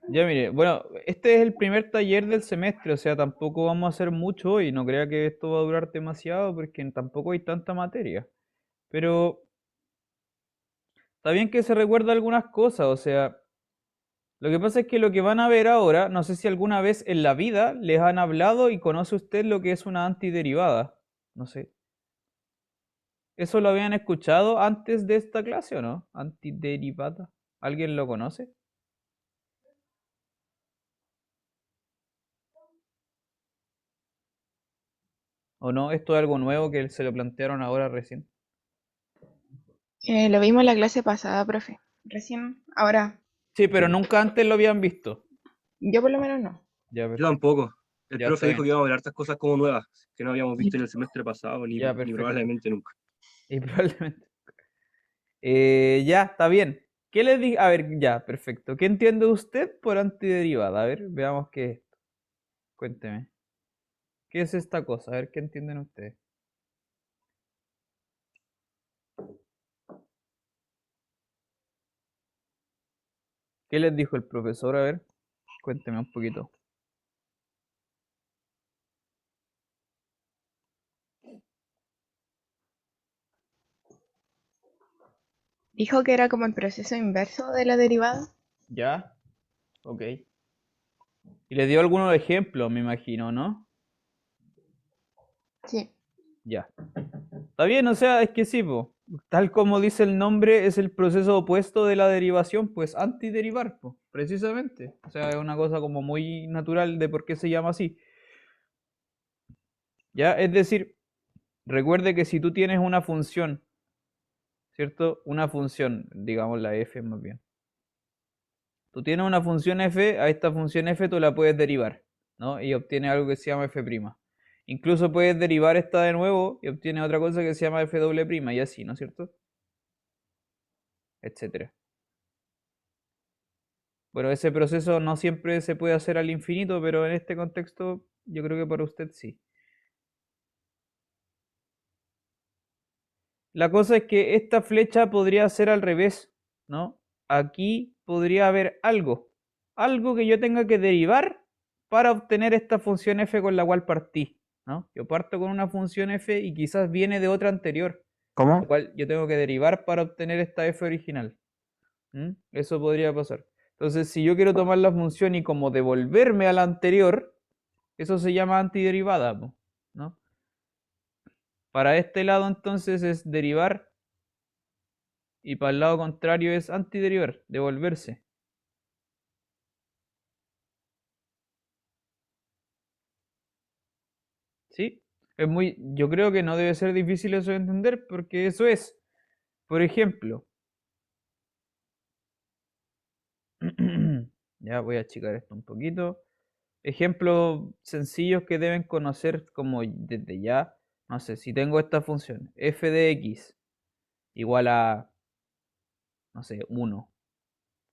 Ya mire, bueno, este es el primer taller del semestre, o sea, tampoco vamos a hacer mucho hoy, no crea que esto va a durar demasiado porque tampoco hay tanta materia. Pero está bien que se recuerda algunas cosas, o sea, lo que pasa es que lo que van a ver ahora, no sé si alguna vez en la vida les han hablado y conoce usted lo que es una antiderivada. No sé. ¿Eso lo habían escuchado antes de esta clase o no? Antiderivada. ¿Alguien lo conoce? ¿O no? Esto es algo nuevo que se lo plantearon ahora recién. Lo vimos en la clase pasada, profe. Recién, ahora, Sí, pero nunca antes lo habían visto. yo por lo menos no. Ya, Yo tampoco. El ya profe está dijo bien. que íbamos a ver hartas cosas como nuevas, que no habíamos visto en el semestre pasado, Ya, ni perfecto. probablemente nunca. Y probablemente. Ya, está bien. ¿Qué les dije? A ver, ya, perfecto. ¿Qué entiende usted por antiderivada? A ver, veamos qué es. Cuénteme. ¿Qué es esta cosa? A ver, ¿qué entienden ustedes? ¿Qué les dijo el profesor? A ver, cuénteme un poquito. Dijo que era como el proceso inverso de la derivada. ¿Ya? Ok. Y les dio algunos ejemplos, me imagino, ¿no? Sí. Ya. Está bien, o sea, es que sí, po. Tal como dice el nombre, es el proceso opuesto de la derivación, pues antiderivar, po, precisamente. O sea, es una cosa como muy natural de por qué se llama así. ¿Ya? Es decir, recuerde que si tú tienes una función, ¿cierto? Una función, digamos la f más bien. Tú tienes una función f, a esta función f tú la puedes derivar, ¿no? Y obtienes algo que se llama f'. Incluso puedes derivar esta de nuevo y obtienes otra cosa que se llama f doble prima y así, ¿no es cierto? Etcétera. Bueno, ese proceso no siempre se puede hacer al infinito, pero en este contexto yo creo que para usted sí. La cosa es que esta flecha podría ser al revés, ¿no? Aquí podría haber algo, algo que yo tenga que derivar para obtener esta función f con la cual partí, ¿no? Yo parto con una función f y quizás viene de otra anterior, la ¿Cómo? cual yo tengo que derivar para obtener esta f original. Eso podría pasar. Entonces, si yo quiero tomar la función y como devolverme a la anterior, eso se llama antiderivada, ¿no? Para este lado entonces es derivar y para el lado contrario es antiderivar, devolverse. ¿Sí? Yo creo que no debe ser difícil eso de entender porque eso es. Por ejemplo, ya voy a achicar esto un poquito. Ejemplos sencillos que deben conocer como desde ya. No sé, si tengo esta función f de x igual a, no sé, 1,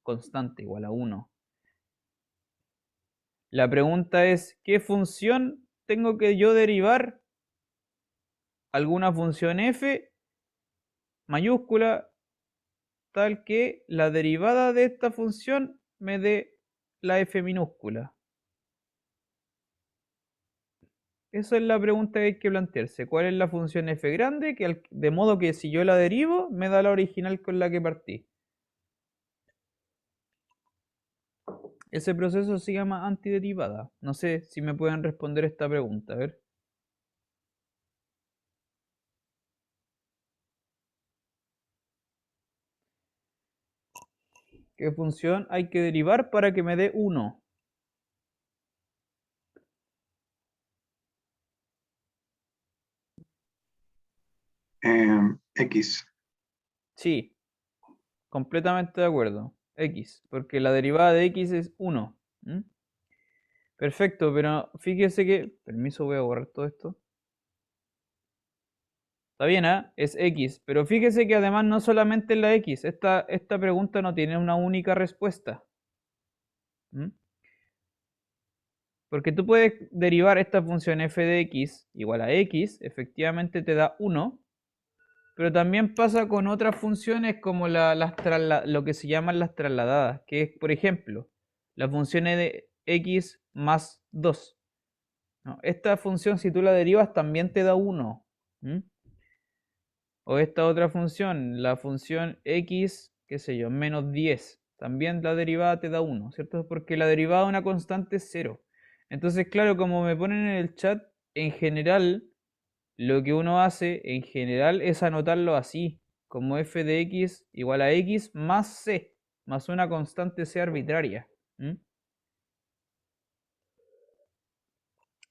constante igual a 1. La pregunta es, ¿qué función tengo que yo derivar? Alguna función f mayúscula tal que la derivada de esta función me dé la f minúscula. Esa es la pregunta que hay que plantearse. ¿Cuál es la función f grande? De modo que si yo la derivo, me da la original con la que partí. Ese proceso se llama antiderivada. No sé si me pueden responder esta pregunta. A ver. ¿Qué función hay que derivar para que me dé 1? X. Sí, completamente de acuerdo. X, porque la derivada de x es 1. Perfecto, pero fíjese que... Permiso, voy a borrar todo esto. Está bien, ¿ah? Es X, pero fíjese que además no solamente es la X, esta pregunta no tiene una única respuesta. ¿Mm? Porque tú puedes derivar esta función f de x igual a x, efectivamente te da 1, pero también pasa con otras funciones como lo que se llaman las trasladadas, que es, por ejemplo, La función es de x más 2. ¿No? Esta función, si tú la derivas, también te da 1. O esta otra función, la función x, qué sé yo, menos 10. También la derivada te da 1, ¿cierto? Porque la derivada de una constante es 0. Entonces, claro, como me ponen en el chat, en general, lo que uno hace, en general, es anotarlo así, como f de x igual a x más c, más una constante c arbitraria.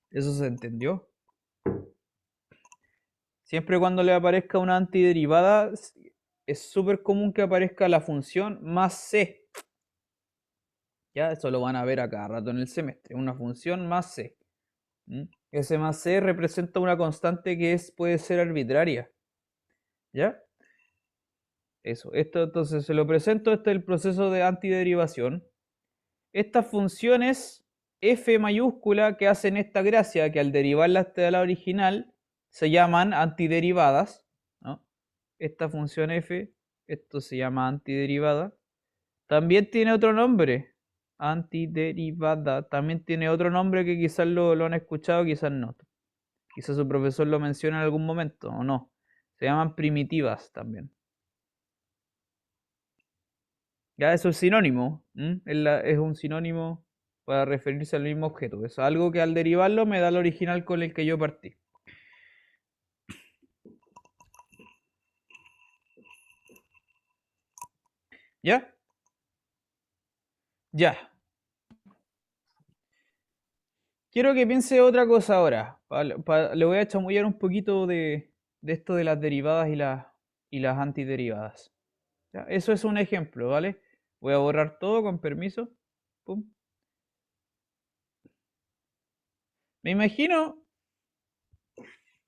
¿Eso se entendió? Siempre cuando le aparezca una antiderivada, es súper común que aparezca la función más c. Ya, eso lo van a ver a cada rato en el semestre. Una función más c. Ese más c representa una constante que puede ser arbitraria. ¿Ya? Eso. Esto entonces se lo presento. Este es el proceso de antiderivación. Estas funciones f mayúscula que hacen esta gracia, que al derivarlas te da la original, se llaman antiderivadas, ¿no? Esta función f, esto se llama antiderivada. También tiene otro nombre, antiderivada. También tiene otro nombre que quizás lo han escuchado, quizás no. Quizás su profesor lo menciona en algún momento, o no. Se llaman primitivas también. Ya eso es sinónimo. Es un sinónimo para referirse al mismo objeto. Es algo que al derivarlo me da el original con el que yo partí. ¿Ya? Ya. Quiero que piense otra cosa ahora. Le voy a chamullar un poquito de esto de las derivadas y las antiderivadas. ¿Ya? Eso es un ejemplo, ¿vale? Voy a borrar todo con permiso. Pum. Me imagino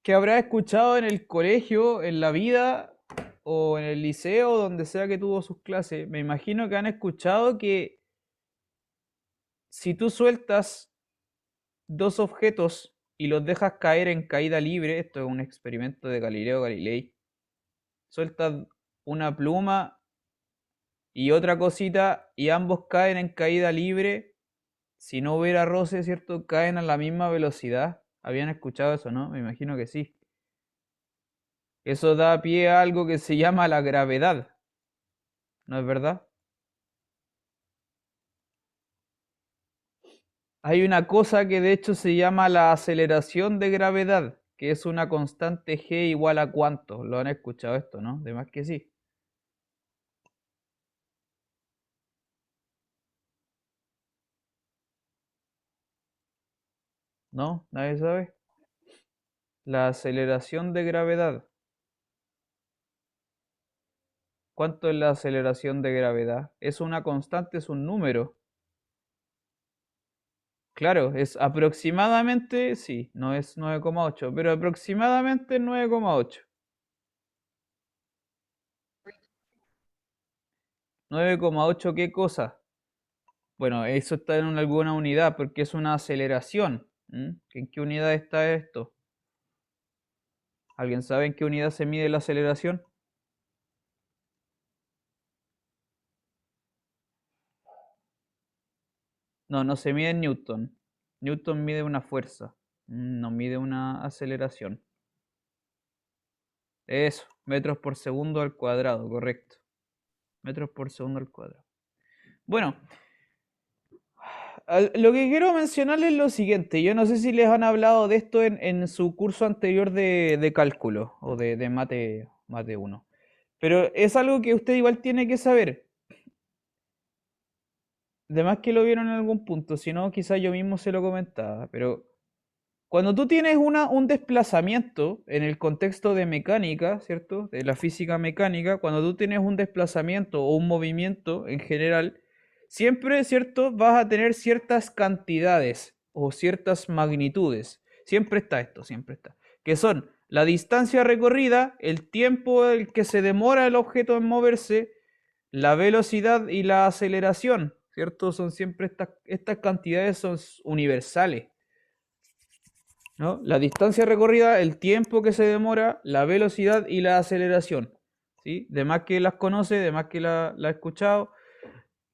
que habrá escuchado en el colegio, en la vida o en el liceo, donde sea que tuvo sus clases. Me imagino que han escuchado que si tú sueltas dos objetos y los dejas caer en caída libre, esto es un experimento de Galileo Galilei, sueltas una pluma y otra cosita y ambos caen en caída libre, si no hubiera roce, ¿cierto? Caen a la misma velocidad. ¿Habían escuchado eso, no? Me imagino que sí. Eso da pie a algo que se llama la gravedad, ¿no es verdad? Hay una cosa que de hecho se llama la aceleración de gravedad, que es una constante g igual a cuánto. ¿Lo han escuchado esto, no? De más que sí. ¿No? ¿Nadie sabe? La aceleración de gravedad. ¿Cuánto es la aceleración de gravedad? Es una constante, es un número. Claro, es aproximadamente, sí, no es 9,8, pero aproximadamente 9,8. 9,8, ¿qué cosa? Bueno, eso está en alguna unidad porque es una aceleración. ¿En qué unidad está esto? ¿Alguien sabe en qué unidad se mide la aceleración? No, no se mide en Newton. Newton mide una fuerza, no mide una aceleración. Eso, metros por segundo al cuadrado, correcto. Metros por segundo al cuadrado. Bueno, lo que quiero mencionarles es lo siguiente. Yo no sé si les han hablado de esto en su curso anterior de cálculo o de mate 1. Pero es algo que usted igual tiene que saber. Además que lo vieron en algún punto, si no, quizás yo mismo se lo comentaba. Pero cuando tú tienes un desplazamiento en el contexto de mecánica, ¿cierto? De la física mecánica, cuando tú tienes un desplazamiento o un movimiento en general, siempre, ¿cierto? Vas a tener ciertas cantidades o ciertas magnitudes. Siempre está esto, siempre está. Que son la distancia recorrida, el tiempo el que se demora el objeto en moverse, la velocidad y la aceleración, ¿cierto? Son siempre estas cantidades son universales. ¿No? La distancia recorrida, el tiempo que se demora, la velocidad y la aceleración. ¿Sí? De más que las conoce, de más que la ha escuchado.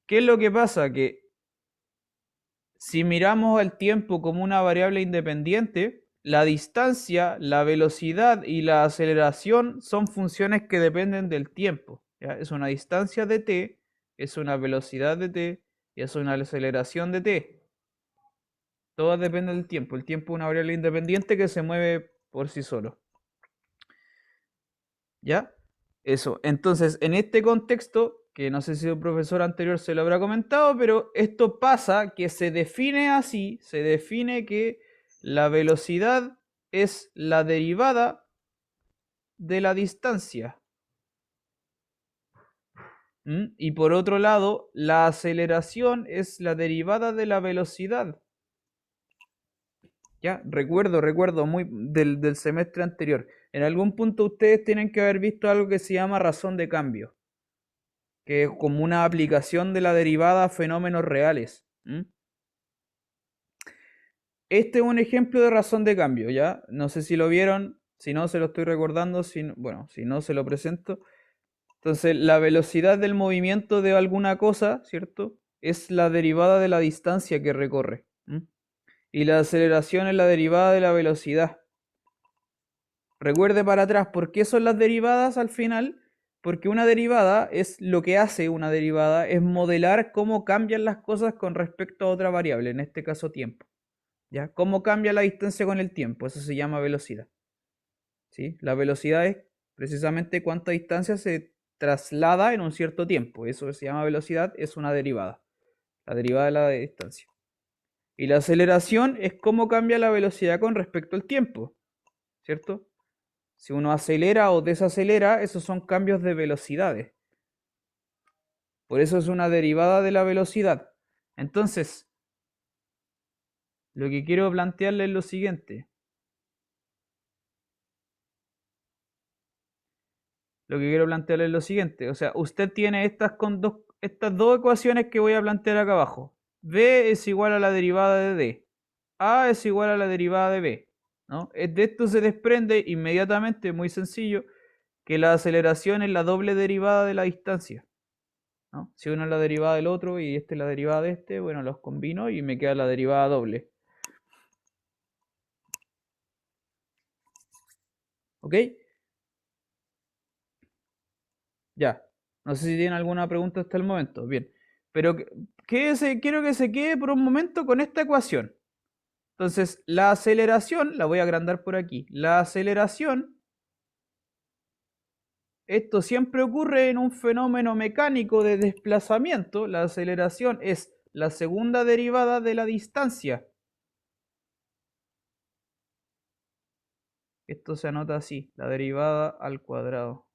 ¿Qué es lo que pasa? Que si miramos al tiempo como una variable independiente, la distancia, la velocidad y la aceleración son funciones que dependen del tiempo. ¿Ya? Es una distancia de t, es una velocidad de t y es una aceleración de t. Todas dependen del tiempo. El tiempo es una variable independiente que se mueve por sí solo. ¿Ya? Eso. Entonces, en este contexto, que no sé si el profesor anterior se lo habrá comentado, pero esto pasa que se define así, se define que la velocidad es la derivada de la distancia. Y por otro lado, la aceleración es la derivada de la velocidad. Ya, recuerdo muy del semestre anterior. En algún punto ustedes tienen que haber visto algo que se llama razón de cambio, que es como una aplicación de la derivada a fenómenos reales. Este es un ejemplo de razón de cambio, ¿ya? No sé si lo vieron, si no se lo estoy recordando, bueno, si no se lo presento. Entonces, la velocidad del movimiento de alguna cosa, ¿cierto? Es la derivada de la distancia que recorre. Y la aceleración es la derivada de la velocidad. Recuerde para atrás, ¿por qué son las derivadas al final? Porque una derivada es lo que hace una derivada, es modelar cómo cambian las cosas con respecto a otra variable, en este caso tiempo. ¿Ya? ¿Cómo cambia la distancia con el tiempo? Eso se llama velocidad. ¿Sí? La velocidad es precisamente cuánta distancia se traslada en un cierto tiempo. Eso se llama velocidad, es una derivada. La derivada de la distancia. Y la aceleración es cómo cambia la velocidad con respecto al tiempo. ¿Cierto? Si uno acelera o desacelera, esos son cambios de velocidades. Por eso es una derivada de la velocidad. Entonces, lo que quiero plantearle es lo siguiente. O sea, usted tiene estas dos ecuaciones que voy a plantear acá abajo. B es igual a la derivada de D. A es igual a la derivada de B. ¿No? De esto se desprende inmediatamente, muy sencillo, que la aceleración es la doble derivada de la distancia. ¿No? Si uno es la derivada del otro y este es la derivada de este, bueno, los combino y me queda la derivada doble. ¿Ok? Ya. No sé si tienen alguna pregunta hasta el momento. Bien. Pero quiero que se quede por un momento con esta ecuación. Entonces, la aceleración, la voy a agrandar por aquí. La aceleración, esto siempre ocurre en un fenómeno mecánico de desplazamiento. La aceleración es la segunda derivada de la distancia. Esto se anota así, la derivada al cuadrado.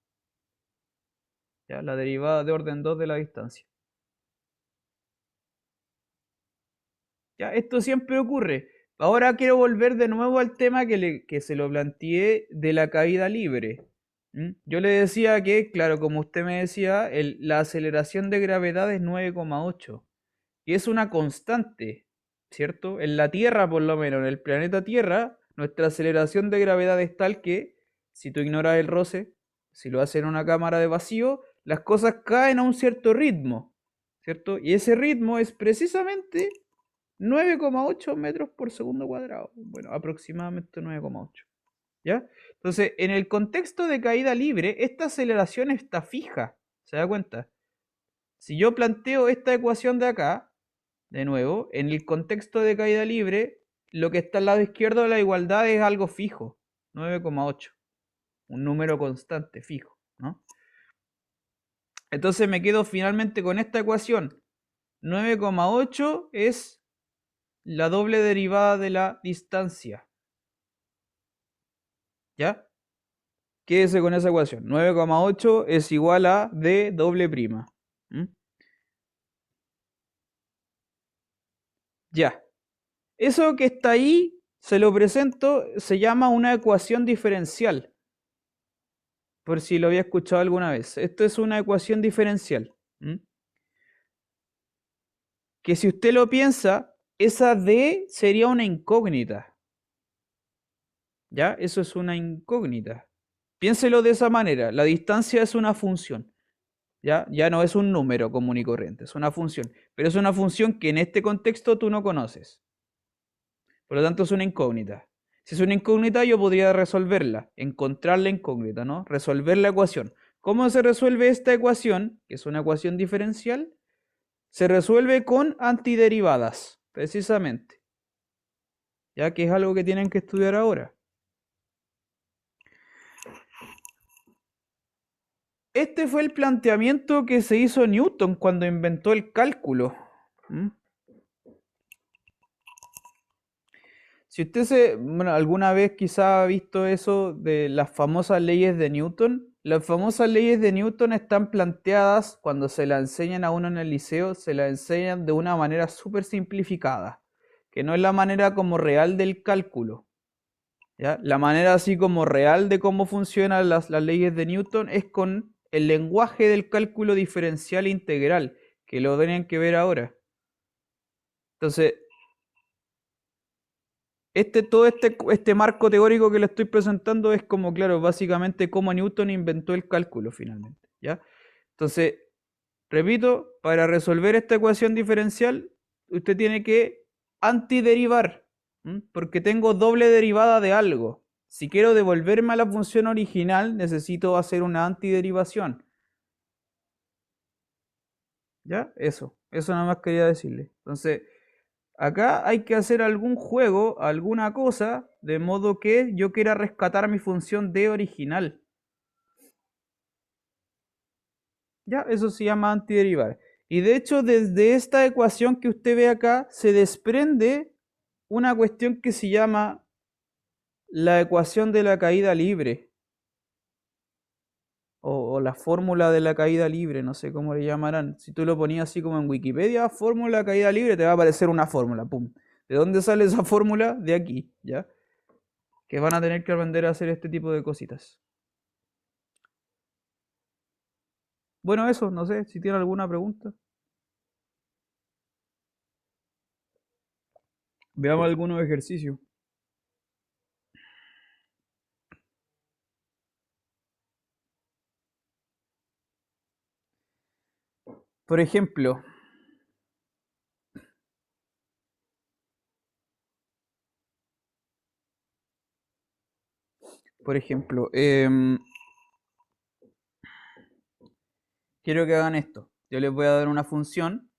¿Ya? La derivada de orden 2 de la distancia. ¿Ya? Esto siempre ocurre. Ahora quiero volver de nuevo al tema que se lo planteé de la caída libre. Yo le decía que, claro, como usted me decía, la aceleración de gravedad es 9,8. Y es una constante, ¿cierto? En la Tierra, por lo menos, en el planeta Tierra, nuestra aceleración de gravedad es tal que, si tú ignoras el roce, si lo haces en una cámara de vacío, las cosas caen a un cierto ritmo, ¿cierto? Y ese ritmo es precisamente 9,8 metros por segundo cuadrado. Bueno, aproximadamente 9,8. ¿Ya? Entonces, en el contexto de caída libre, esta aceleración está fija. ¿Se da cuenta? Si yo planteo esta ecuación de acá, de nuevo, en el contexto de caída libre, lo que está al lado izquierdo de la igualdad es algo fijo, 9,8. Un número constante, fijo, ¿no? Entonces me quedo finalmente con esta ecuación. 9,8 es la doble derivada de la distancia. ¿Ya? Quédese con esa ecuación. 9,8 es igual a d doble prima. Ya. Eso que está ahí, se lo presento, se llama una ecuación diferencial. Por si lo había escuchado alguna vez. Esto es una ecuación diferencial. Que si usted lo piensa, esa d sería una incógnita. ¿Ya? Eso es una incógnita. Piénselo de esa manera. La distancia es una función. ¿Ya? Ya no es un número común y corriente, es una función. Pero es una función que en este contexto tú no conoces. Por lo tanto, es una incógnita. Si es una incógnita, yo podría resolverla, encontrar la incógnita, ¿no? Resolver la ecuación. ¿Cómo se resuelve esta ecuación, que es una ecuación diferencial? Se resuelve con antiderivadas, precisamente. Ya que es algo que tienen que estudiar ahora. Este fue el planteamiento que se hizo Newton cuando inventó el cálculo. ¿Mm? Si usted bueno, alguna vez quizá ha visto eso de las famosas leyes de Newton, las famosas leyes de Newton están planteadas cuando se las enseñan a uno en el liceo, se las enseñan de una manera súper simplificada, que no es la manera como real del cálculo. ¿Ya? La manera así como real de cómo funcionan las leyes de Newton es con el lenguaje del cálculo diferencial integral, que lo tienen que ver ahora. Entonces, todo este marco teórico que le estoy presentando es como, claro, básicamente cómo Newton inventó el cálculo finalmente, ¿ya? Entonces, repito, para resolver esta ecuación diferencial, usted tiene que antiderivar, porque tengo doble derivada de algo. Si quiero devolverme a la función original, necesito hacer una antiderivación. ¿Ya? Eso nada más quería decirle. Entonces, acá hay que hacer algún juego, alguna cosa, de modo que yo quiera rescatar mi función d original. Ya, eso se llama antiderivar. Y de hecho, desde esta ecuación que usted ve acá, se desprende una cuestión que se llama la ecuación de la caída libre. O la fórmula de la caída libre, no sé cómo le llamarán. Si tú lo ponías así como en Wikipedia, fórmula de caída libre, te va a aparecer una fórmula, pum. ¿De dónde sale esa fórmula? De aquí, ¿ya? Que van a tener que aprender a hacer este tipo de cositas. Bueno, eso, no sé si tiene alguna pregunta. Veamos algunos ejercicios. Por ejemplo, quiero que hagan esto. Yo les voy a dar una función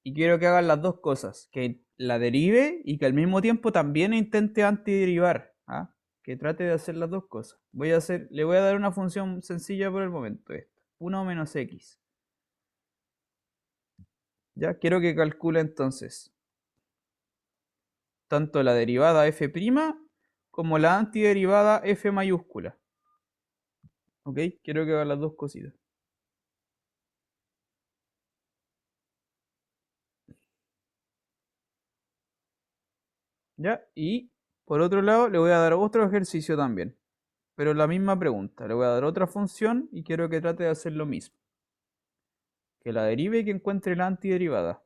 y quiero que hagan las dos cosas, que la derive y que al mismo tiempo también intente antiderivar, ¿ah? Que trate de hacer las dos cosas. Le voy a dar una función sencilla por el momento, esta, 1 menos x. Ya, quiero que calcule entonces tanto la derivada f' como la antiderivada f mayúscula. ¿Ok? Quiero que haga las dos cositas. ¿Ya? Y por otro lado, le voy a dar otro ejercicio también. Pero la misma pregunta. Le voy a dar otra función y quiero que trate de hacer lo mismo. Que la derive y que encuentre la antiderivada.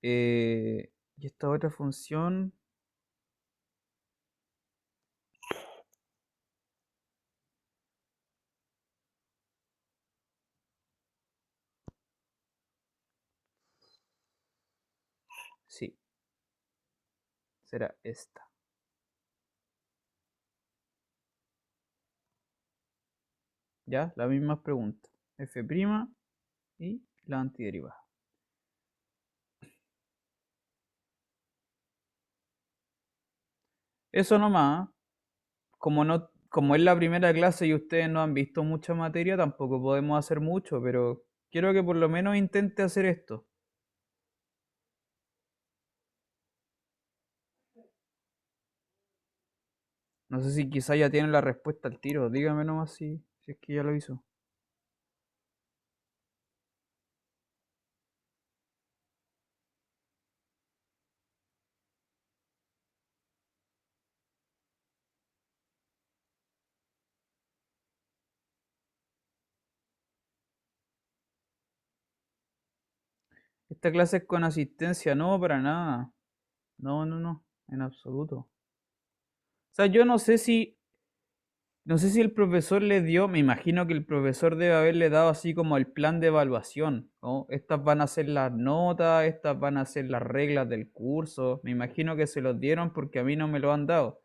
Y esta otra función. Sí, será esta. ¿Ya? La misma pregunta. F' y la antiderivada. Eso nomás. Como es la primera clase y ustedes no han visto mucha materia, tampoco podemos hacer mucho, pero quiero que por lo menos intente hacer esto. No sé si quizá ya tienen la respuesta al tiro. Dígame nomás si es que ya lo hizo. Esta clase es con asistencia, no, para nada. No, en absoluto. O sea, yo no sé si No sé si el profesor le dio, me imagino que el profesor debe haberle dado así como el plan de evaluación, ¿no? Estas van a ser las notas, estas van a ser las reglas del curso. Me imagino que se los dieron porque a mí no me lo han dado.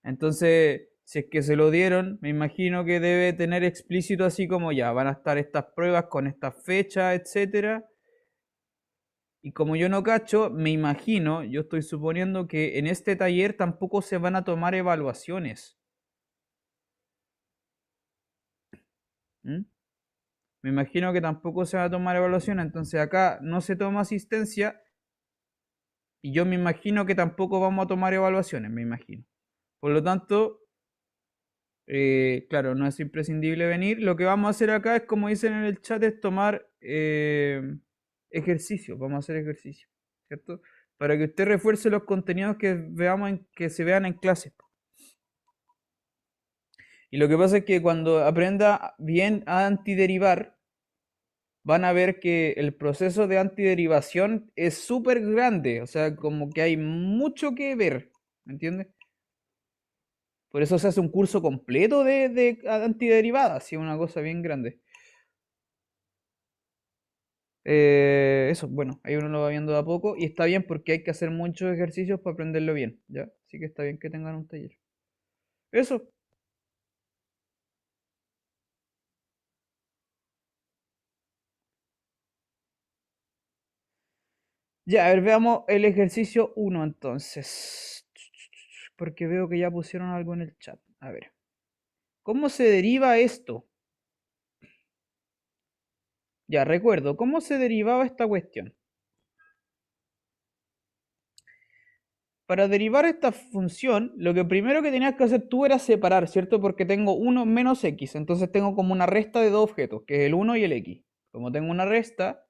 Entonces, si es que se lo dieron, me imagino que debe tener explícito así como ya, van a estar estas pruebas con estas fechas, etcétera. Y como yo no cacho, me imagino, yo estoy suponiendo que en este taller tampoco se van a tomar evaluaciones. ¿Mm? Me imagino que tampoco se va a tomar evaluación, entonces acá no se toma asistencia y yo me imagino que tampoco vamos a tomar evaluaciones, me imagino. Por lo tanto, claro, no es imprescindible venir. Lo que vamos a hacer acá es, como dicen en el chat, es tomar ejercicio. Vamos a hacer ejercicio, ¿cierto? Para que usted refuerce los contenidos que veamos que se vean en clase. Y lo que pasa es que cuando aprenda bien a antiderivar, van a ver que el proceso de antiderivación es súper grande, o sea, como que hay mucho que ver, ¿me entiendes? Por eso se hace un curso completo de antiderivadas, sí, una cosa bien grande. Eso, bueno, ahí uno lo va viendo de a poco y está bien porque hay que hacer muchos ejercicios para aprenderlo bien, ¿ya? Así que está bien que tengan un taller. Eso. Ya, a ver, veamos el ejercicio uno entonces. Porque veo que ya pusieron algo en el chat. A ver. ¿Cómo se deriva esto? Ya recuerdo, ¿cómo se derivaba esta cuestión? Para derivar esta función, lo que primero que tenías que hacer tú era separar, ¿cierto? Porque tengo 1 menos x, entonces tengo como una resta de dos objetos, que es el 1 y el x. Como tengo una resta,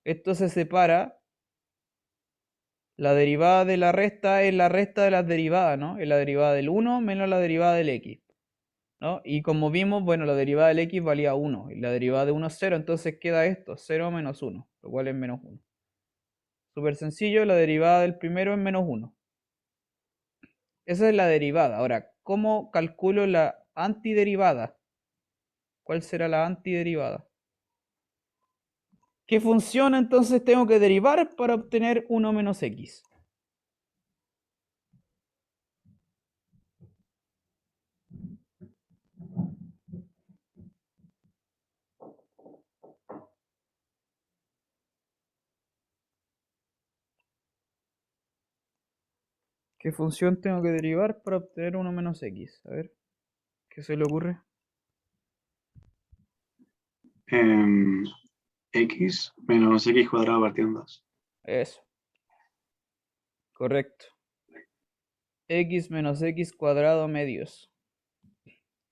esto se separa. La derivada de la resta es la resta de las derivadas, ¿no? Es la derivada del 1 menos la derivada del x, ¿no? Y como vimos, bueno, la derivada del x valía 1 y la derivada de 1 es 0, entonces queda esto, 0 menos 1, lo cual es menos 1. Súper sencillo, la derivada del primero es menos 1. Esa es la derivada. Ahora, ¿cómo calculo la antiderivada? ¿Cuál será la antiderivada? ¿Qué función entonces tengo que derivar para obtener 1 menos x? ¿Qué función tengo que derivar para obtener 1 menos x? A ver, ¿qué se le ocurre? X menos X cuadrado partido en 2. Eso, correcto. X menos x cuadrado medios.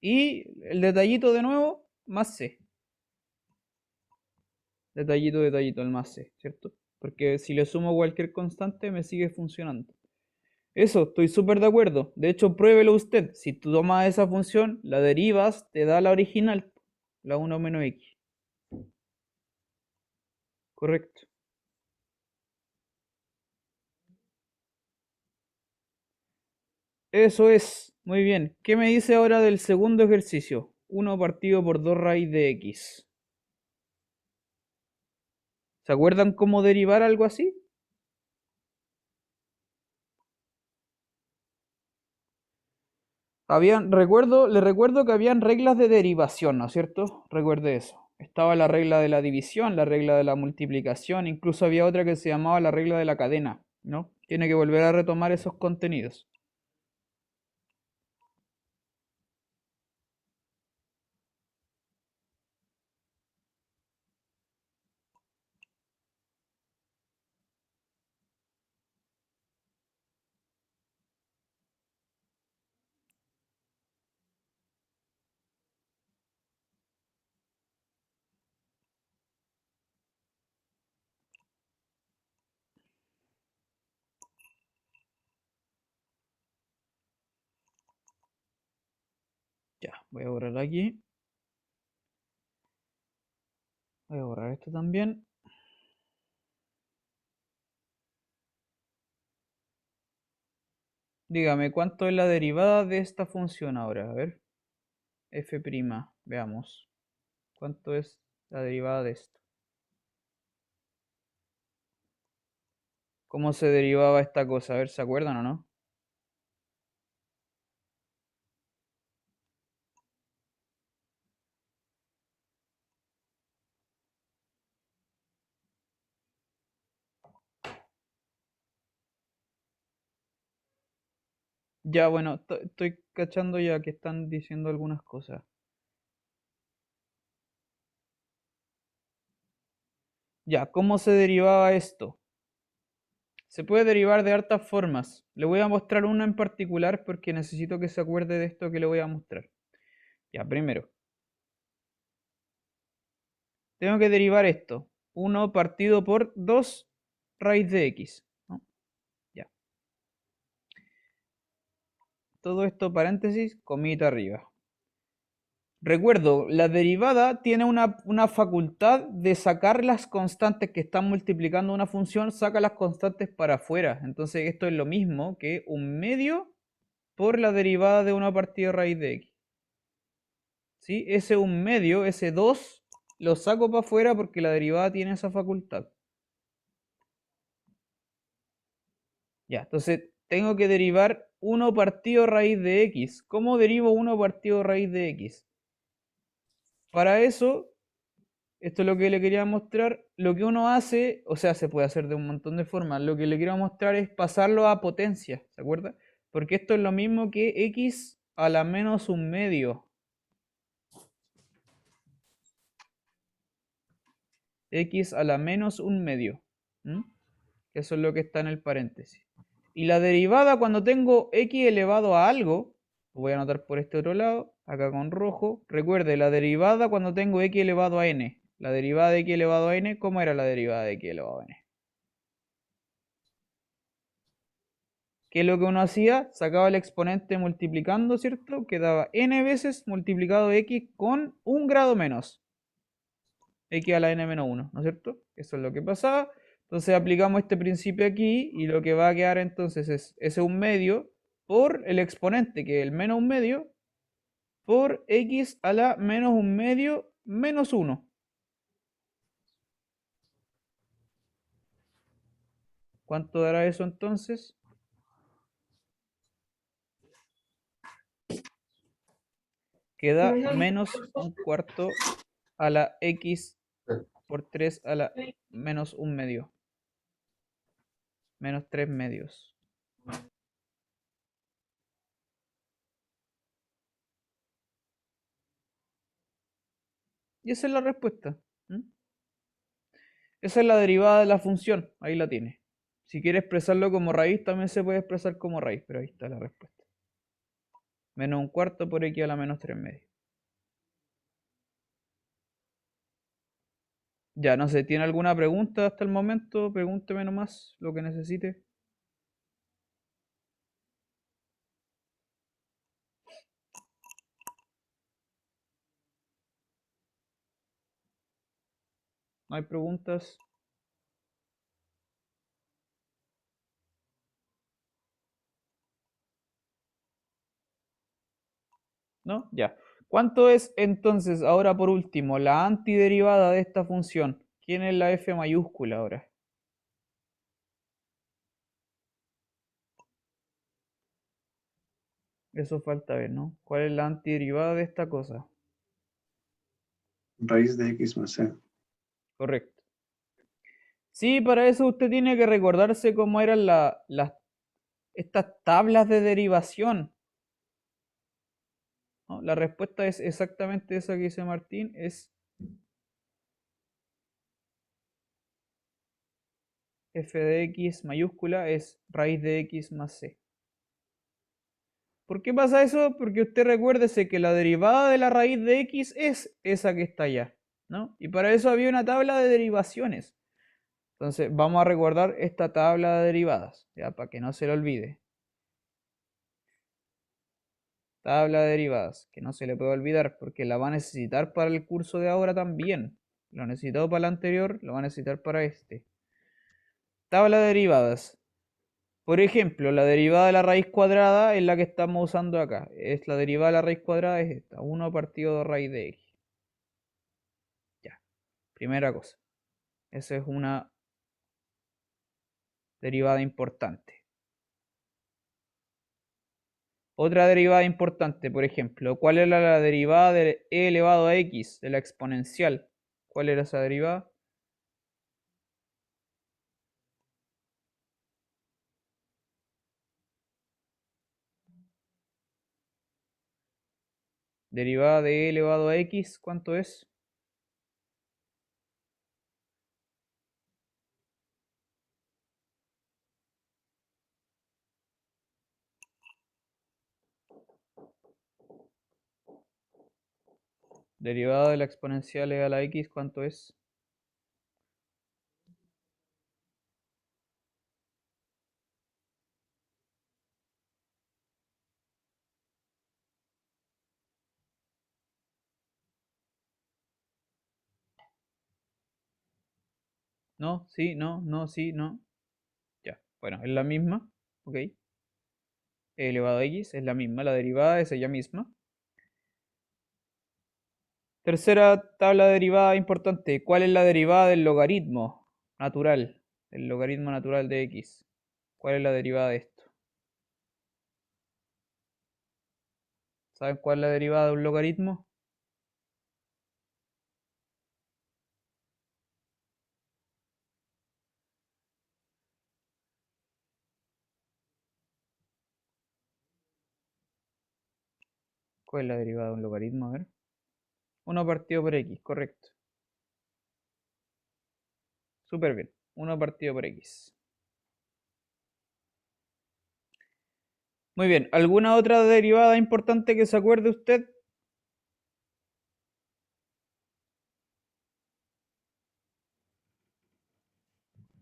Y el detallito de nuevo, más c. Detallito, detallito, el más c, ¿cierto? Porque si le sumo cualquier constante me sigue funcionando. Eso, estoy súper de acuerdo. De hecho, pruébelo usted. Si tú tomas esa función, la derivas, te da la original, la 1 menos x. Correcto. Eso es. Muy bien. ¿Qué me dice ahora del segundo ejercicio? 1 partido por 2 raíz de x. ¿Se acuerdan cómo derivar algo así? Les recuerdo que habían reglas de derivación, ¿no es cierto? Recuerde eso. Estaba la regla de la división, la regla de la multiplicación, incluso había otra que se llamaba la regla de la cadena, ¿no? Tiene que volver a retomar esos contenidos. Ya, voy a borrar aquí. Voy a borrar esto también. Dígame, ¿cuánto es la derivada de esta función ahora? A ver. F', veamos. ¿Cuánto es la derivada de esto? ¿Cómo se derivaba esta cosa? A ver, ¿se acuerdan o no? Ya, bueno, estoy cachando ya que están diciendo algunas cosas. Ya, ¿cómo se derivaba esto? Se puede derivar de hartas formas. Le voy a mostrar una en particular porque necesito que se acuerde de esto que le voy a mostrar. Ya, primero. Tengo que derivar esto. 1 partido por 2 raíz de x, ¿no? Ya. Todo esto paréntesis, comita arriba. Recuerdo, la derivada tiene una facultad de sacar las constantes que están multiplicando una función, saca las constantes para afuera. Entonces esto es lo mismo que un medio por la derivada de 1 partido raíz de x. ¿Sí? Ese un medio, ese 2, lo saco para afuera porque la derivada tiene esa facultad. Ya, entonces tengo que derivar 1 partido raíz de x. ¿Cómo derivo 1 partido raíz de x? Para eso, esto es lo que le quería mostrar. Lo que uno hace, o sea, se puede hacer de un montón de formas. Lo que le quiero mostrar es pasarlo a potencia, ¿se acuerda? Porque esto es lo mismo que x a la menos un medio. X a la menos un medio. Eso es lo que está en el paréntesis. Y la derivada cuando tengo x elevado a algo, lo voy a anotar por este otro lado, acá con rojo. Recuerde, la derivada cuando tengo x elevado a n. La derivada de x elevado a n, ¿cómo era la derivada de x elevado a n? ¿Qué es lo que uno hacía? Sacaba el exponente multiplicando, ¿cierto? Quedaba n veces multiplicado x con un grado menos. X a la n menos 1, ¿no es cierto? Eso es lo que pasaba. Entonces aplicamos este principio aquí y lo que va a quedar entonces es ese un medio por el exponente, que es el menos un medio, por x a la menos un medio menos 1. ¿Cuánto dará eso entonces? Queda menos un cuarto a la x por 3 a la menos un medio. Menos 3 medios. Y esa es la respuesta. Esa es la derivada de la función. Ahí la tiene. Si quiere expresarlo como raíz, también se puede expresar como raíz, pero ahí está la respuesta. Menos un cuarto por x a la menos 3 medios. Ya, no sé, ¿tiene alguna pregunta hasta el momento? Pregúnteme nomás lo que necesite. ¿No hay preguntas? ¿No? Ya. ¿Cuánto es entonces, ahora por último, la antiderivada de esta función? ¿Quién es la f mayúscula ahora? Eso falta ver, ¿no? ¿Cuál es la antiderivada de esta cosa? Raíz de x más c. Correcto. Sí, para eso usted tiene que recordarse cómo eran estas tablas de derivación, ¿no? La respuesta es exactamente esa que dice Martín, es f de x mayúscula es raíz de x más c. ¿Por qué pasa eso? Porque usted recuérdese que la derivada de la raíz de x es esa que está allá, ¿no? Y para eso había una tabla de derivaciones. Entonces vamos a recordar esta tabla de derivadas, ya, para que no se lo olvide. Tabla de derivadas, que no se le puede olvidar porque la va a necesitar para el curso de ahora también. Lo necesitado para el anterior, lo va a necesitar para este. Tabla de derivadas. Por ejemplo, la derivada de la raíz cuadrada es la que estamos usando acá. Es la derivada de la raíz cuadrada es esta, 1 partido de raíz de x. Ya, primera cosa. Esa es una derivada importante. Otra derivada importante, por ejemplo, ¿cuál era la derivada de e elevado a x, de la exponencial? ¿Cuál era esa derivada? Derivada de e elevado a x, ¿cuánto es? Derivada de la exponencial e a la x, ¿cuánto es? ¿No? ¿Sí? ¿No? ¿No? ¿Sí? ¿No? Ya, bueno, es la misma, ¿ok? E elevado a x es la misma, la derivada es ella misma. Tercera tabla derivada importante, ¿cuál es la derivada del logaritmo natural? El logaritmo natural de x. ¿Cuál es la derivada de esto? ¿Saben cuál es la derivada de un logaritmo? ¿Cuál es la derivada de un logaritmo? A ver. 1 partido por x, correcto. Súper bien. 1 partido por x. Muy bien. ¿Alguna otra derivada importante que se acuerde usted?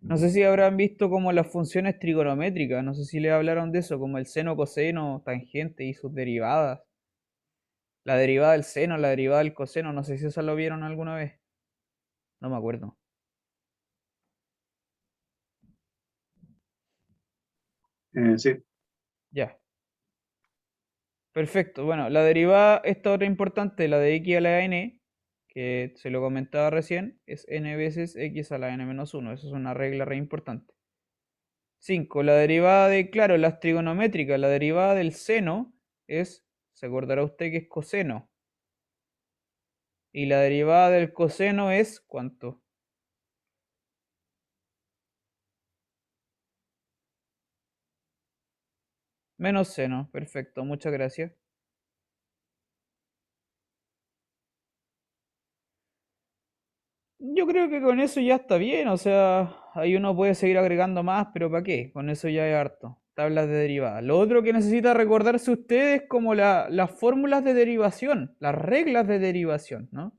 No sé si habrán visto como las funciones trigonométricas. No sé si le hablaron de eso, como el seno, coseno, tangente y sus derivadas. La derivada del seno, la derivada del coseno. No sé si eso lo vieron alguna vez. No me acuerdo. Sí. Ya. Perfecto. Bueno, la derivada, esta otra importante, la de x a la n, que se lo comentaba recién, es n veces x a la n menos 1. Eso es una regla re importante. 5. La derivada de, claro, las trigonométricas, la derivada del seno es, se acordará usted que es coseno. Y la derivada del coseno es, ¿cuánto? Menos seno. Perfecto, muchas gracias. Yo creo que con eso ya está bien, o sea, ahí uno puede seguir agregando más, pero ¿para qué? Con eso ya es harto. Tablas de derivadas. Lo otro que necesita recordarse usted es como las fórmulas de derivación, las reglas de derivación, ¿no?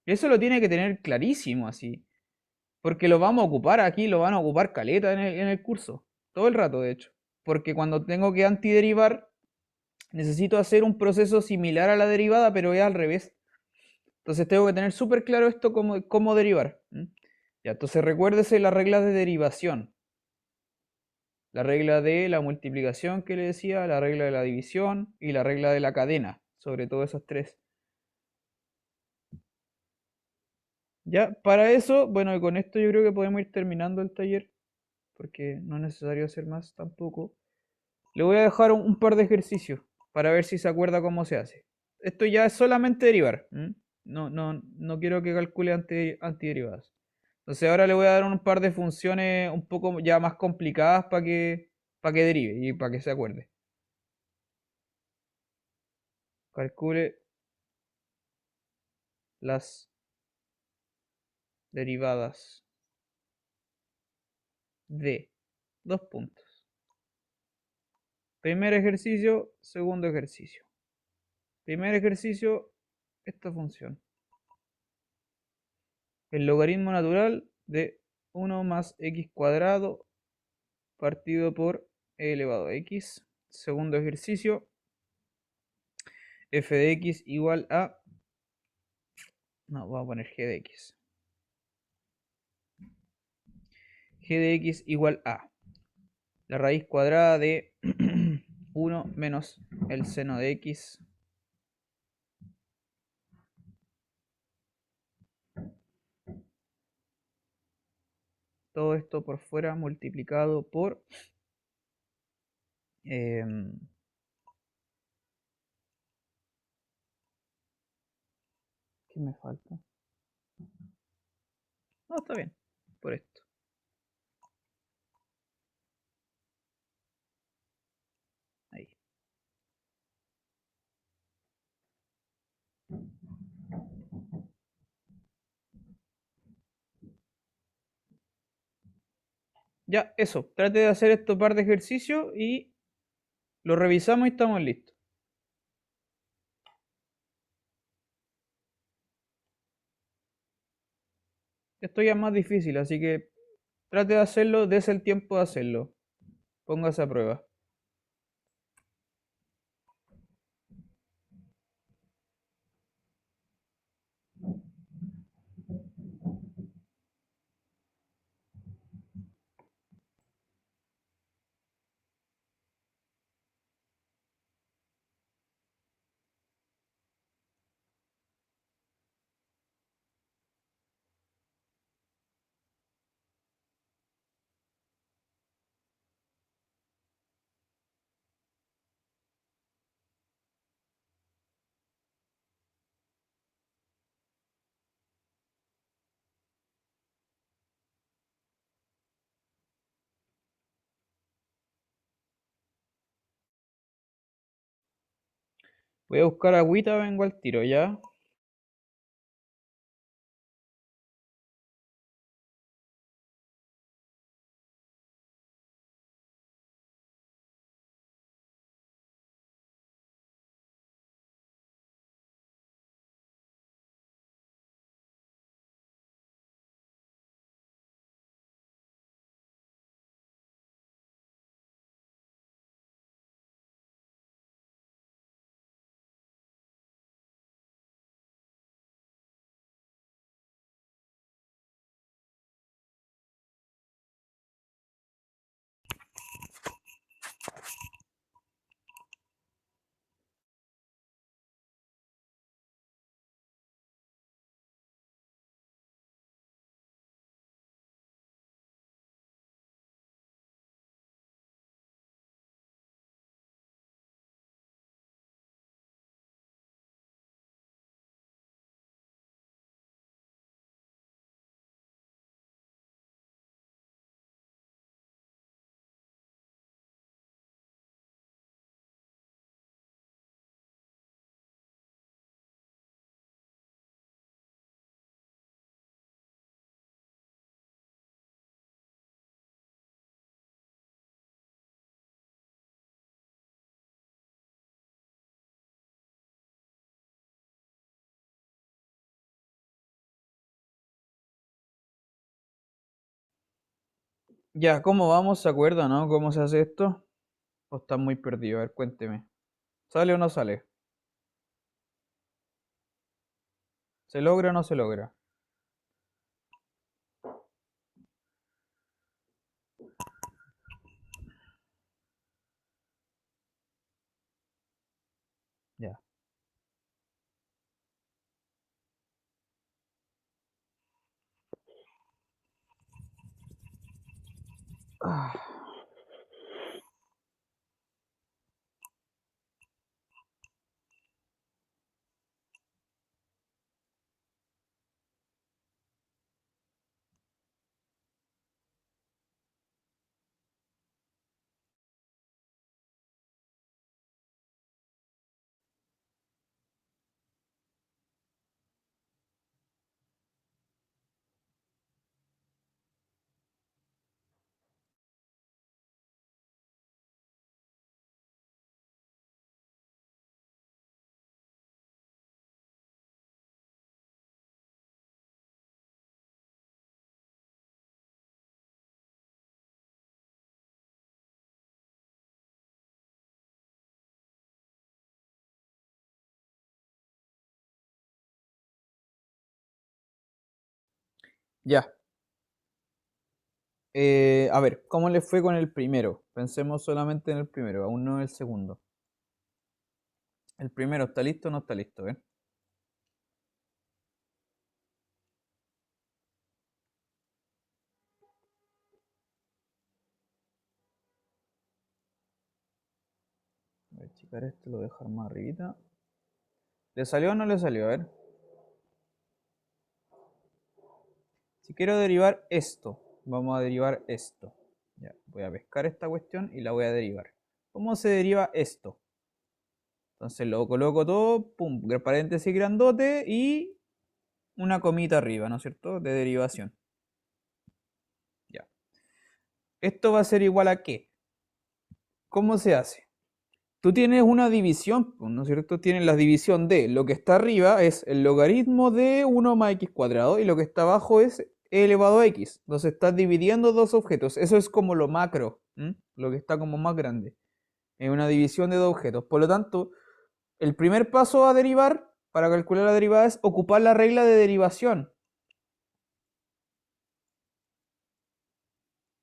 Eso lo tiene que tener clarísimo así, porque lo vamos a ocupar aquí, lo van a ocupar caleta en el curso, todo el rato de hecho. Porque cuando tengo que antiderivar, necesito hacer un proceso similar a la derivada, pero es al revés. Entonces tengo que tener súper claro esto cómo derivar. Ya, entonces recuérdese las reglas de derivación. La regla de la multiplicación que le decía, la regla de la división y la regla de la cadena. Sobre todo esas tres. Ya, para eso, bueno, y con esto yo creo que podemos ir terminando el taller. Porque no es necesario hacer más tampoco. Le voy a dejar un par de ejercicios para ver si se acuerda cómo se hace. Esto ya es solamente derivar. No quiero que calcule antiderivadas. Entonces ahora le voy a dar un par de funciones un poco ya más complicadas para que derive y para que se acuerde. Calcule las derivadas de dos puntos. Primer ejercicio, segundo ejercicio. Primer ejercicio, esta función. El logaritmo natural de 1 más x cuadrado partido por e elevado a x. Segundo ejercicio, f de x igual a... No, vamos a poner g de x. G de x igual a... la raíz cuadrada de 1 menos el seno de x todo esto por fuera multiplicado por ¿qué me falta? No, está bien, por esto. Ahí. Ya, eso. Trate de hacer estos par de ejercicios y lo revisamos y estamos listos. Esto ya es más difícil, así que trate de hacerlo, dése el tiempo de hacerlo. Póngase a prueba. Voy a buscar agüita, vengo al tiro, ¿ya? Ya, ¿cómo vamos? ¿Se acuerda, no? ¿Cómo se hace esto? ¿O está muy perdido? A ver, cuénteme. ¿Sale o no sale? ¿Se logra o no se logra? Ya. Ah, ya. A ver, ¿cómo le fue con el primero? Pensemos solamente en el primero, aún no en el segundo. ¿El primero está listo o no está listo? ¿Eh? Voy a achicar esto, lo voy a dejar más arribita. ¿Le salió o no le salió? A ver. Si quiero derivar esto, vamos a derivar esto. Ya, voy a pescar esta cuestión y la voy a derivar. ¿Cómo se deriva esto? Entonces lo coloco todo, pum, paréntesis grandote y una comita arriba, ¿no es cierto? De derivación. Ya. Esto va a ser igual a ¿qué? ¿Cómo se hace? Tú tienes una división, ¿no es cierto? Tienes la división de lo que está arriba es el logaritmo de 1 más x cuadrado y lo que está abajo es e elevado a x. Entonces estás dividiendo dos objetos. Eso es como lo macro, ¿m? Lo que está como más grande. Es una división de dos objetos. Por lo tanto, el primer paso a derivar, para calcular la derivada, es ocupar la regla de derivación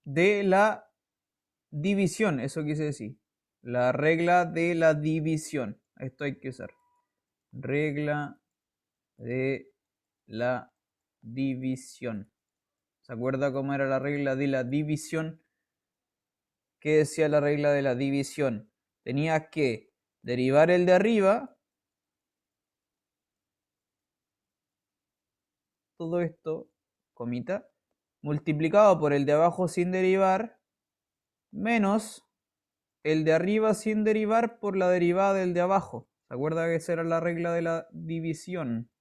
de la división. Eso quise decir. La regla de la división. Esto hay que usar. Regla de la división. ¿Se acuerda cómo era la regla de la división? ¿Qué decía la regla de la división? Tenías que derivar el de arriba, todo esto, comita, multiplicado por el de abajo sin derivar, menos el de arriba sin derivar por la derivada del de abajo. ¿Se acuerda que esa era la regla de la división?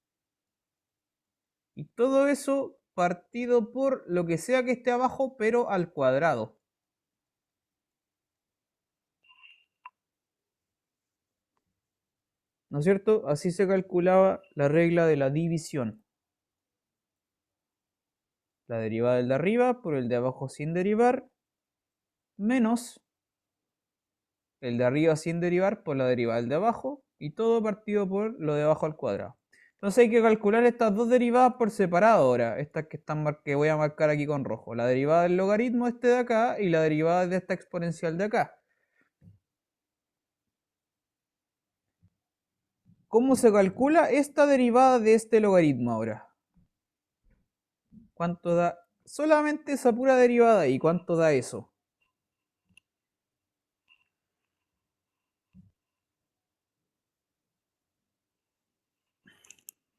Y todo eso partido por lo que sea que esté abajo, pero al cuadrado. ¿No es cierto? Así se calculaba la regla de la división. La derivada del de arriba por el de abajo sin derivar, menos el de arriba sin derivar por la derivada del de abajo, y todo partido por lo de abajo al cuadrado. Entonces hay que calcular estas dos derivadas por separado ahora, estas que voy a marcar aquí con rojo. La derivada del logaritmo este de acá y la derivada de esta exponencial de acá. ¿Cómo se calcula esta derivada de este logaritmo ahora? ¿Cuánto da? Solamente esa pura derivada. ¿Y cuánto da eso?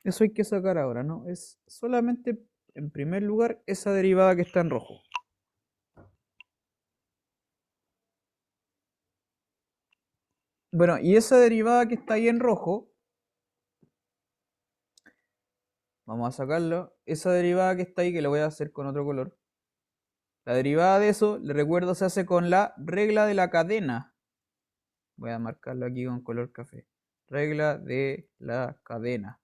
Eso hay que sacar ahora, ¿no? Es solamente, en primer lugar, esa derivada que está en rojo. Bueno, y esa derivada que está ahí en rojo, vamos a sacarlo. Esa derivada que está ahí, que lo voy a hacer con otro color. La derivada de eso, le recuerdo, se hace con la regla de la cadena. Voy a marcarlo aquí con color café. Regla de la cadena.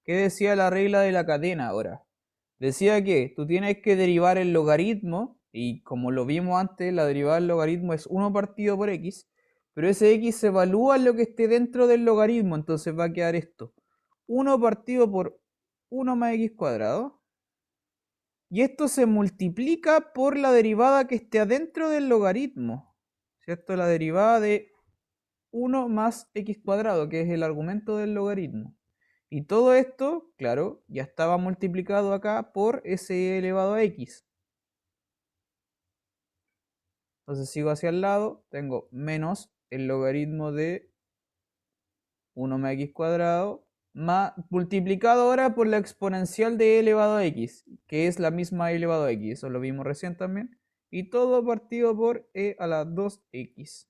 ¿Qué decía la regla de la cadena ahora? Decía que tú tienes que derivar el logaritmo, y como lo vimos antes, la derivada del logaritmo es 1 partido por x, pero ese x se evalúa en lo que esté dentro del logaritmo, entonces va a quedar esto. 1 partido por 1 más x cuadrado, y esto se multiplica por la derivada que esté adentro del logaritmo, ¿cierto? La derivada de 1 más x cuadrado, que es el argumento del logaritmo. Y todo esto, claro, ya estaba multiplicado acá por ese elevado a x. Entonces sigo hacia el lado, tengo menos el logaritmo de 1 más x cuadrado, más, multiplicado ahora por la exponencial de e elevado a x, que es la misma e elevado a x, eso lo vimos recién también. Y todo partido por e a la 2x.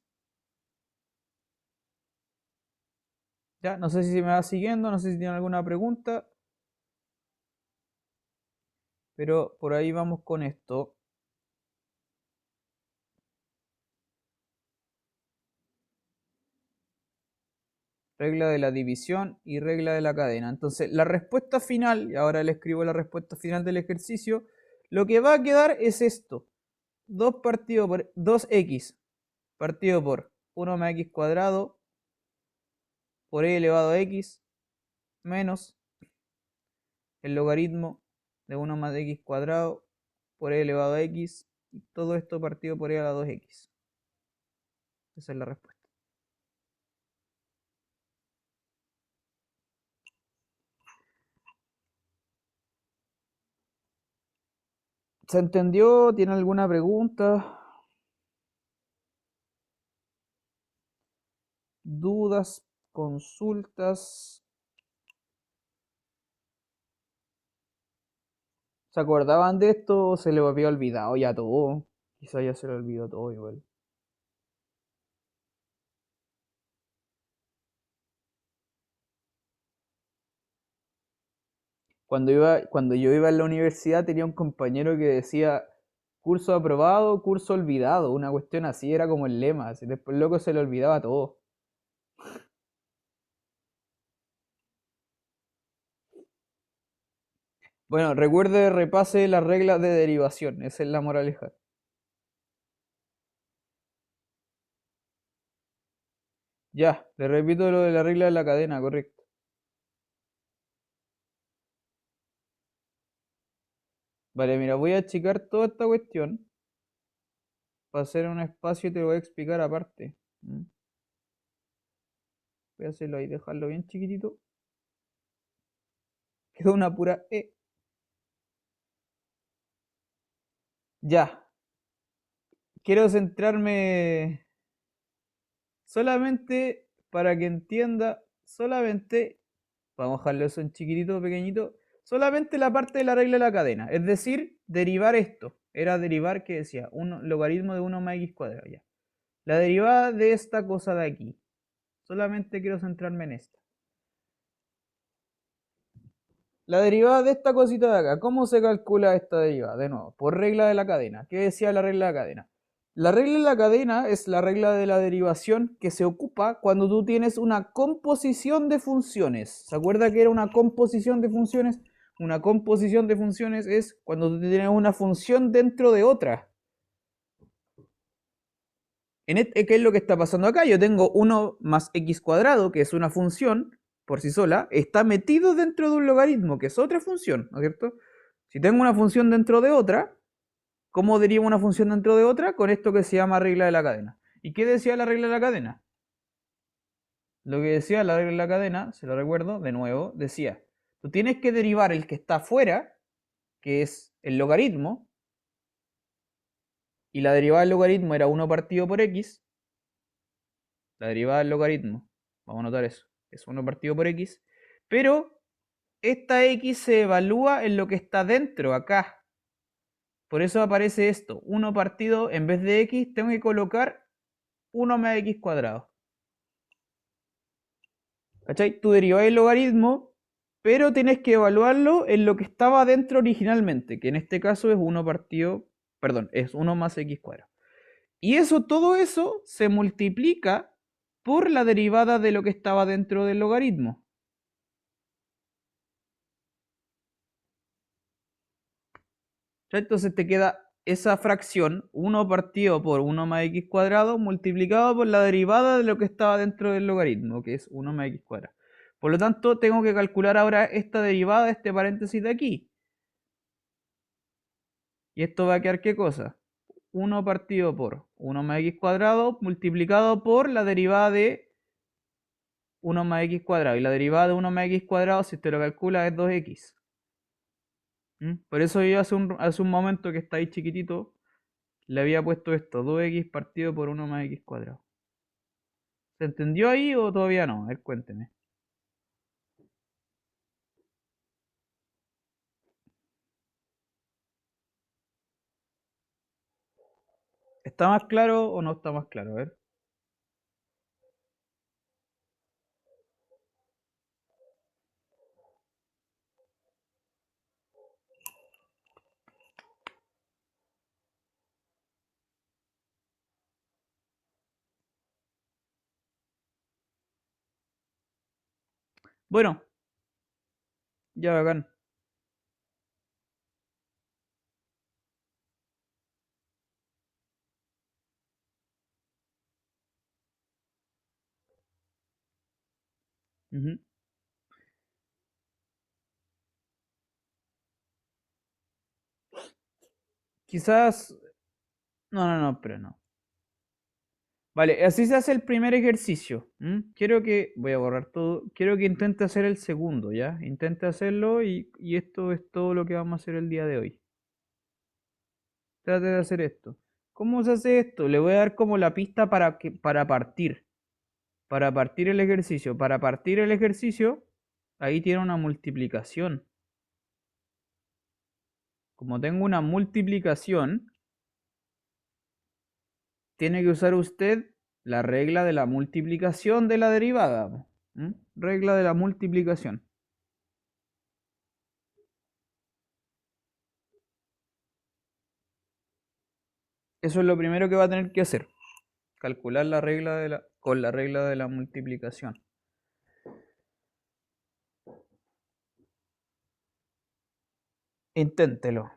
Ya, no sé si me va siguiendo, no sé si tienen alguna pregunta. Pero por ahí vamos con esto. Regla de la división y regla de la cadena. Entonces, la respuesta final, y ahora le escribo la respuesta final del ejercicio, lo que va a quedar es esto. 2 partido por 2x partido por 1 más x cuadrado por e elevado a x menos el logaritmo de 1 más x cuadrado por e elevado a x, y todo esto partido por e a la 2x. Esa es la respuesta. ¿Se entendió? ¿Tiene alguna pregunta? ¿Dudas? ¿Consultas? ¿Se acordaban de esto o se les había olvidado ya todo? Quizá ya se le olvidó todo igual. Cuando yo iba en la universidad tenía un compañero que decía curso aprobado, curso olvidado, una cuestión así, era como el lema, así, después loco se le olvidaba todo. Bueno, recuerde, repase las reglas de derivación, esa es la moraleja. Ya, le repito lo de la regla de la cadena, correcto. Vale, mira, voy a achicar toda esta cuestión para hacer un espacio y te lo voy a explicar aparte. Voy a hacerlo ahí, dejarlo bien chiquitito. Quedó una pura E. Ya, quiero centrarme solamente para que entienda, solamente, vamos a dejarlo eso en chiquitito, pequeñito, solamente la parte de la regla de la cadena, es decir, derivar esto. Era derivar, que decía, un logaritmo de 1 más x cuadrado, ya. La derivada de esta cosa de aquí. Solamente quiero centrarme en esta. La derivada de esta cosita de acá, ¿cómo se calcula esta derivada? De nuevo, por regla de la cadena. ¿Qué decía la regla de la cadena? La regla de la cadena es la regla de la derivación que se ocupa cuando tú tienes una composición de funciones. ¿Se acuerda que era una composición de funciones? Una composición de funciones es cuando tú tienes una función dentro de otra. ¿Qué es lo que está pasando acá? Yo tengo 1 más x cuadrado, que es una función por sí sola, está metido dentro de un logaritmo, que es otra función, ¿no es cierto? Si tengo una función dentro de otra, ¿cómo derivo una función dentro de otra? Con esto que se llama regla de la cadena. ¿Y qué decía la regla de la cadena? Lo que decía la regla de la cadena, se lo recuerdo de nuevo, decía, tú tienes que derivar el que está afuera, que es el logaritmo, y la derivada del logaritmo era 1 partido por x, la derivada del logaritmo, vamos a notar eso, es 1 partido por x, pero esta x se evalúa en lo que está dentro, acá. Por eso aparece esto, 1 partido, en vez de x, tengo que colocar 1 más x cuadrado. ¿Cachai? Tú derivas el logaritmo, pero tienes que evaluarlo en lo que estaba dentro originalmente, que en este caso es 1 partido, perdón, es 1 más x cuadrado. Y eso, todo eso se multiplica por la derivada de lo que estaba dentro del logaritmo. Entonces te queda esa fracción, 1 partido por 1 más x cuadrado, multiplicado por la derivada de lo que estaba dentro del logaritmo, que es 1 más x cuadrado. Por lo tanto, tengo que calcular ahora esta derivada de este paréntesis de aquí. ¿Y esto va a quedar qué cosa? 1 partido por 1 más x cuadrado multiplicado por la derivada de 1 más x cuadrado. Y la derivada de 1 más x cuadrado, si te lo calculas, es 2x. Por eso yo hace un momento que está ahí chiquitito, le había puesto esto, 2x partido por 1 más x cuadrado. ¿Se entendió ahí o todavía no? A ver, cuénteme. ¿Está más claro o no está más claro? A ver. Bueno, ya bacán. Ujú. quizás... No, no, no, pero no. Vale, así se hace el primer ejercicio. Quiero que... Voy a borrar todo. Quiero que intente hacer el segundo, ¿ya? Intente hacerlo y esto es todo lo que vamos a hacer el día de hoy. Trate de hacer esto. ¿Cómo se hace esto? Le voy a dar como la pista para partir. Para partir el ejercicio. Para partir el ejercicio, ahí tiene una multiplicación. Como tengo una multiplicación, tiene que usar usted la regla de la multiplicación de la derivada. Regla de la multiplicación. Eso es lo primero que va a tener que hacer. Calcular la regla con la regla de la multiplicación. Inténtelo.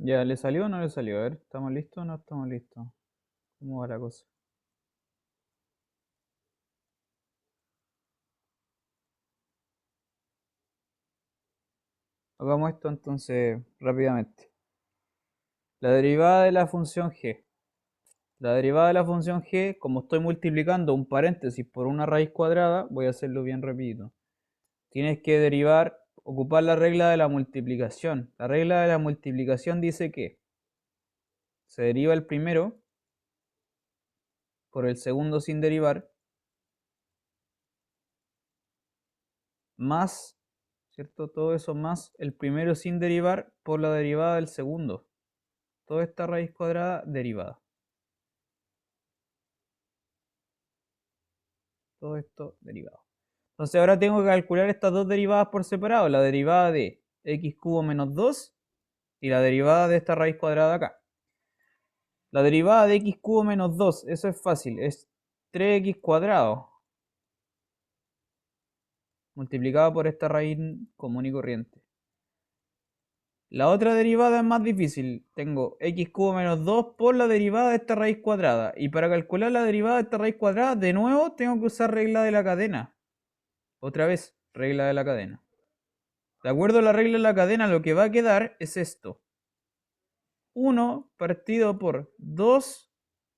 ¿Ya le salió o no le salió? A ver, ¿estamos listos o no estamos listos? ¿Cómo va la cosa? Hagamos esto entonces rápidamente. La derivada de la función g. La derivada de la función g, como estoy multiplicando un paréntesis por una raíz cuadrada, voy a hacerlo bien rapidito. Tienes que derivar, ocupar la regla de la multiplicación. La regla de la multiplicación dice que se deriva el primero por el segundo sin derivar, más, ¿cierto? Todo eso más el primero sin derivar por la derivada del segundo. Toda esta raíz cuadrada derivada. Todo esto derivado. Entonces ahora tengo que calcular estas dos derivadas por separado. La derivada de x cubo menos 2 y la derivada de esta raíz cuadrada acá. La derivada de x cubo menos 2, eso es fácil, es 3x cuadrado. Multiplicado por esta raíz común y corriente. La otra derivada es más difícil. Tengo x cubo menos 2 por la derivada de esta raíz cuadrada. Y para calcular la derivada de esta raíz cuadrada, de nuevo tengo que usar regla de la cadena. Otra vez, regla de la cadena. De acuerdo a la regla de la cadena, lo que va a quedar es esto. 1 partido por 2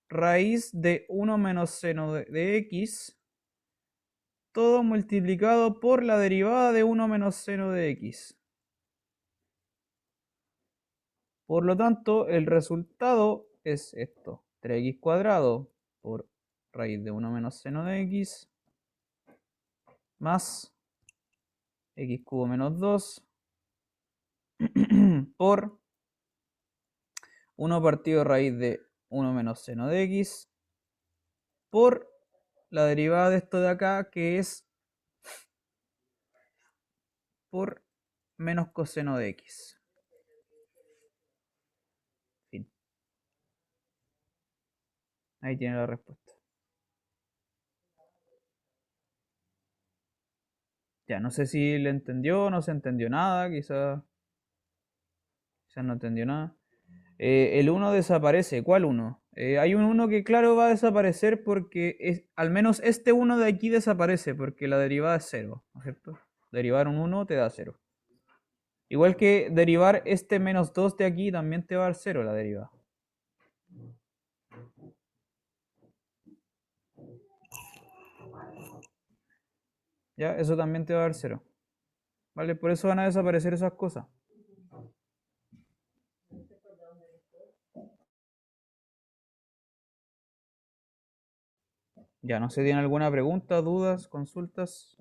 raíz de 1 menos seno de x, todo multiplicado por la derivada de 1 menos seno de x. Por lo tanto, el resultado es esto. 3x cuadrado por raíz de 1 menos seno de x más x cubo menos 2 por 1 partido raíz de 1 menos seno de x por la derivada de esto de acá, que es por menos coseno de x. Fin. Ahí tiene la respuesta. Ya, no sé si le entendió, no se entendió nada, quizás no entendió nada. El 1 desaparece. ¿Cuál 1? Hay un 1 que claro va a desaparecer porque al menos este 1 de aquí desaparece porque la derivada es 0, ¿no es cierto? Derivar un 1 te da 0. Igual que derivar este menos 2 de aquí también te va a dar 0 la derivada. Ya, eso también te va a dar 0. ¿Vale? Por eso van a desaparecer esas cosas. Ya, no sé, ¿tienen alguna pregunta, dudas, consultas?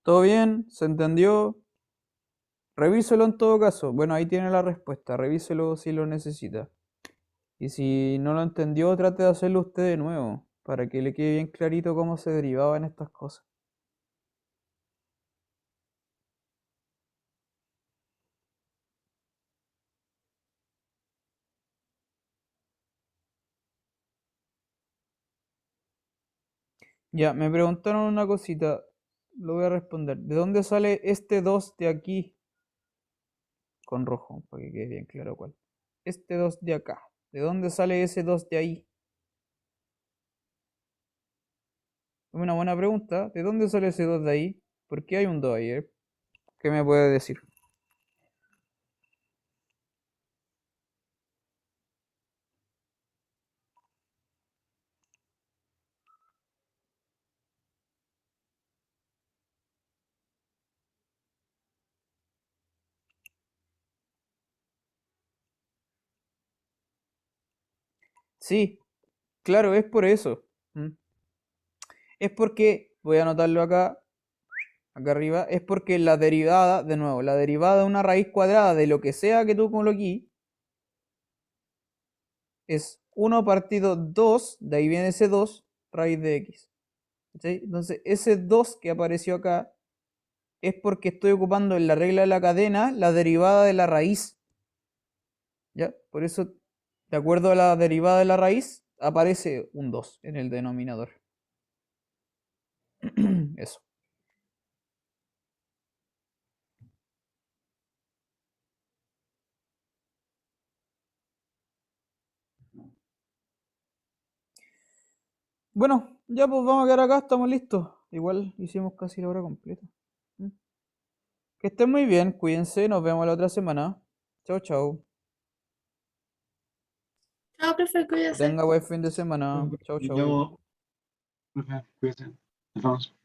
¿Todo bien? ¿Se entendió? Revíselo en todo caso. Bueno, ahí tiene la respuesta. Revíselo si lo necesita. Y si no lo entendió, trate de hacerlo usted de nuevo, para que le quede bien clarito cómo se derivaban estas cosas. Ya, me preguntaron una cosita. Lo voy a responder. ¿De dónde sale este 2 de aquí? Con rojo, para que quede bien claro cuál. Este 2 de acá. ¿De dónde sale ese 2 de ahí? Es una buena pregunta. ¿De dónde sale ese 2 de ahí? ¿Por qué hay un 2 ahí? ¿Qué me puede decir? Sí, claro, es por eso. Es porque, voy a anotarlo acá arriba, es porque la derivada, de nuevo, la derivada de una raíz cuadrada de lo que sea que tú coloques es 1 partido 2, de ahí viene ese 2, raíz de x. ¿Sí? Entonces, ese 2 que apareció acá es porque estoy ocupando en la regla de la cadena la derivada de la raíz. ¿Ya? Por eso, de acuerdo a la derivada de la raíz, aparece un 2 en el denominador. Eso. Bueno, ya pues vamos a quedar acá, estamos listos. Igual hicimos casi la hora completa. Que estén muy bien, cuídense, nos vemos la otra semana. Chau, chau. Chao, profe, Que cuídese. tenga buen fin de semana. Chau, chau. Cuídense. Nos vemos.